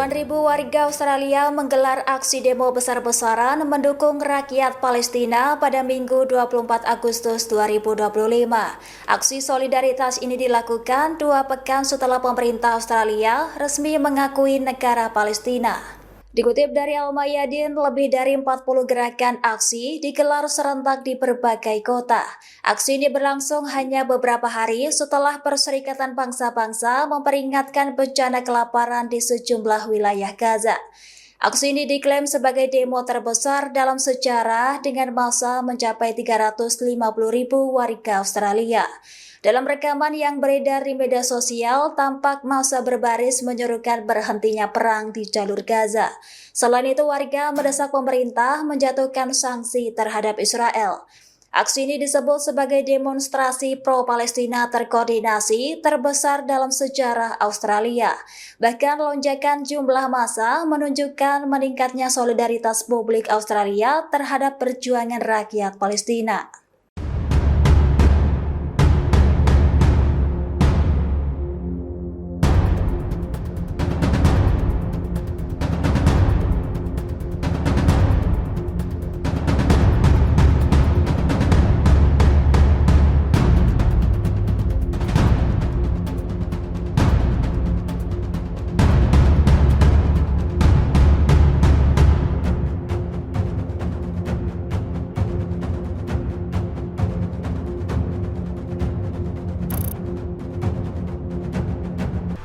Puluhan ribu warga Australia menggelar aksi demo besar-besaran mendukung rakyat Palestina pada Minggu 24 Agustus 2025. Aksi solidaritas ini dilakukan 2 pekan setelah pemerintah Australia resmi mengakui negara Palestina. Dikutip dari Al-Mayadin, lebih dari 40 gerakan aksi digelar serentak di berbagai kota. Aksi ini berlangsung hanya beberapa hari setelah Perserikatan Bangsa-Bangsa memperingatkan bencana kelaparan di sejumlah wilayah Gaza. Aksi ini diklaim sebagai demo terbesar dalam sejarah dengan massa mencapai 350.000 warga Australia. Dalam rekaman yang beredar di media sosial, tampak massa berbaris menyerukan berhentinya perang di jalur Gaza. Selain itu, warga mendesak pemerintah menjatuhkan sanksi terhadap Israel. Aksi ini disebut sebagai demonstrasi pro-Palestina terkoordinasi terbesar dalam sejarah Australia. Bahkan lonjakan jumlah massa menunjukkan meningkatnya solidaritas publik Australia terhadap perjuangan rakyat Palestina.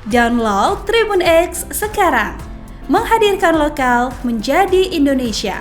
Download Tribun X sekarang, menghadirkan lokal menjadi Indonesia.